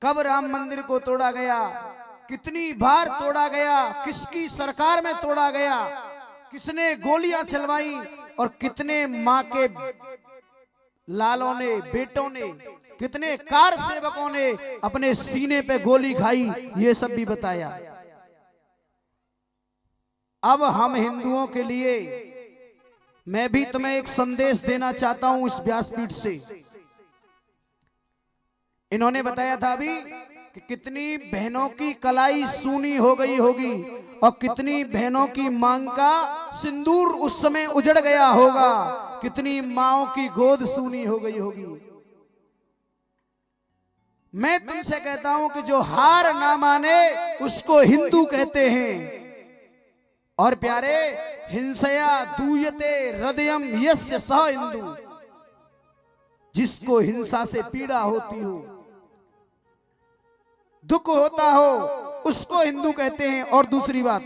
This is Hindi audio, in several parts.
कब राम मंदिर को तोड़ा गया, कितनी बार तोड़ा गया, किसकी सरकार में तोड़ा गया, किसने गोलियां चलवाई और कितने मां के लालों ने, बेटों ने, कितने कार सेवकों ने अपने सीने पे गोली खाई, ये सब भी बताया। अब हम हिंदुओं के लिए मैं भी तुम्हें एक संदेश देना चाहता हूं इस व्यासपीठ से। इन्होंने बताया था अभी कि कितनी बहनों की कलाई सूनी हो गई होगी और कितनी बहनों की मांग का सिंदूर उस समय उजड़ गया होगा, कितनी माओं की गोद सूनी हो गई होगी। मैं तुमसे कहता हूं कि जो हार ना माने उसको हिंदू कहते हैं। और प्यारे, हिंसया दूयते हृदयम यस्य सह हिंदू, जिसको हिंसा से पीड़ा होती हो, दुख होता हो, उसको हिंदू कहते हैं। और दूसरी बात,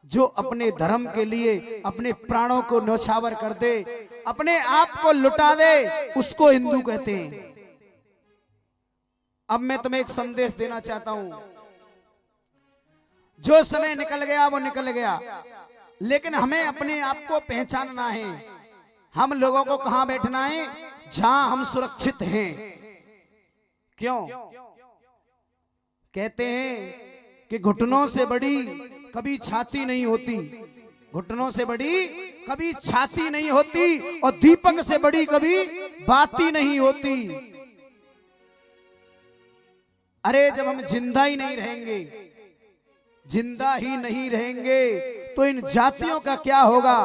जो अपने धर्म के लिए अपने प्राणों को न्यौछावर कर दे, अपने आप को लुटा दे, उसको हिंदू कहते हैं। अब मैं तुम्हें एक संदेश देना चाहता हूं। जो समय निकल गया वो निकल गया, लेकिन हमें अपने आप को पहचानना है। हम लोगों को कहां बैठना है? जहां हम सुरक्षित हैं। क्यों? कहते हैं कि घुटनों से बड़ी कभी छाती नहीं होती, घुटनों से बड़ी कभी छाती नहीं होती, और दीपक से बड़ी कभी बाती नहीं होती। अरे जब हम जिंदा ही नहीं रहेंगे, जिंदा ही नहीं रहेंगे तो इन जातियों का क्या होगा?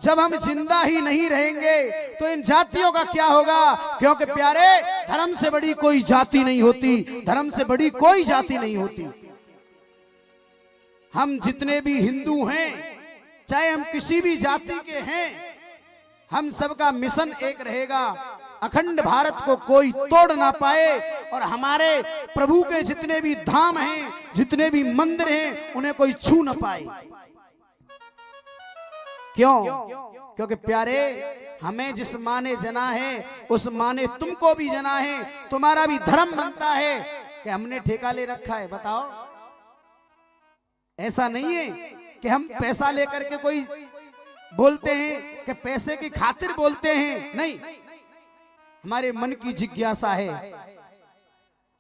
जब हम जिंदा ही नहीं रहेंगे तो इन जातियों का क्या होगा? क्योंकि प्यारे, धर्म से बड़ी कोई जाति नहीं होती, धर्म से बड़ी कोई जाति नहीं होती। हम जितने भी हिंदू हैं, चाहे हम किसी भी जाति के हैं, हम सबका मिशन एक रहेगा, अखंड भारत को कोई तोड़ ना पाए और हमारे प्रभु के जितने भी धाम हैं, जितने भी मंदिर हैं, उन्हें कोई छू ना पाए। क्यों? क्योंकि प्यारे, हमें जिस माँ ने जना है उस माँ ने तुमको भी जना है। तुम्हारा भी धर्म बनता है कि हमने ठेका ले रखा है। बताओ, ऐसा नहीं है कि हम पैसा लेकर के कोई बोलते हैं कि पैसे की खातिर बोलते हैं। नहीं, हमारे मन की जिज्ञासा है।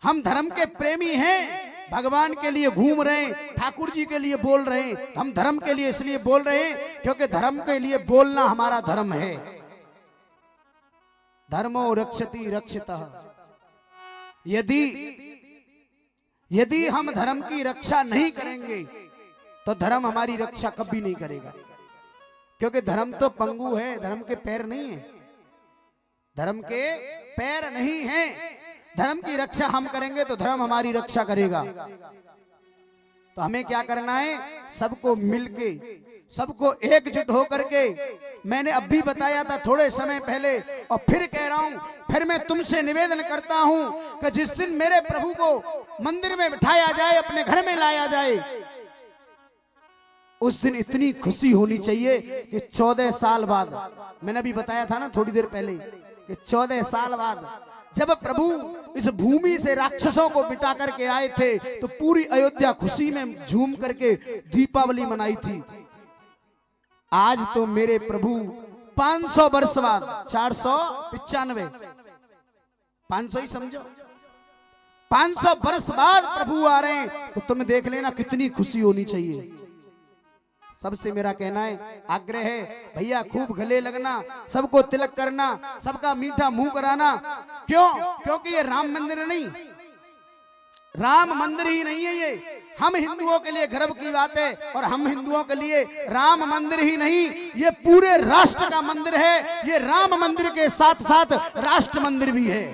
हम धर्म के प्रेमी हैं, भगवान के लिए घूम रहे हैं, ठाकुर जी के लिए बोल रहे हैं। हम धर्म के लिए इसलिए बोल रहे हैं क्योंकि धर्म के लिए बोलना हमारा धर्म है। धर्मो रक्षति रक्षितः। यदि हम धर्म की रक्षा नहीं करेंगे तो धर्म हमारी रक्षा कभी नहीं करेगा। क्योंकि धर्म तो पंगु है, धर्म के पैर नहीं है, धर्म के पैर नहीं हैं। धर्म की रक्षा हम करेंगे तो धर्म हमारी रक्षा करेगा। तो हमें क्या करना है? सबको मिलके, सबको एकजुट होकर के, मैंने अब भी बताया था थोड़े समय पहले और फिर कह रहा हूं, फिर मैं तुमसे निवेदन करता हूं कि जिस दिन मेरे प्रभु को मंदिर में बिठाया जाए, अपने घर में लाया जाए, उस दिन इतनी खुशी होनी चाहिए कि 14 साल बाद, मैंने अभी बताया था ना थोड़ी देर पहले, कि 14 साल बाद जब प्रभु इस भूमि से राक्षसों को मिटा करके आए थे तो पूरी अयोध्या खुशी में झूम करके दीपावली मनाई थी। आज तो मेरे प्रभु 500 वर्ष बाद, 495, 500 ही समझो, 500 वर्ष बाद प्रभु आ रहे हैं, तो तुम देख लेना कितनी खुशी होनी चाहिए। सबसे मेरा कहना है, आग्रह है, भैया खूब गले लगना, सबको तिलक करना, सबका मीठा मुंह कराना। क्यों? क्योंकि ये राम मंदिर नहीं, राम मंदिर ही नहीं है ये। हम हिंदुओं के लिए गर्व की बात है, और हम हिंदुओं के लिए राम मंदिर ही नहीं, ये पूरे राष्ट्र का मंदिर है। ये राम मंदिर के साथ साथ राष्ट्र मंदिर भी है।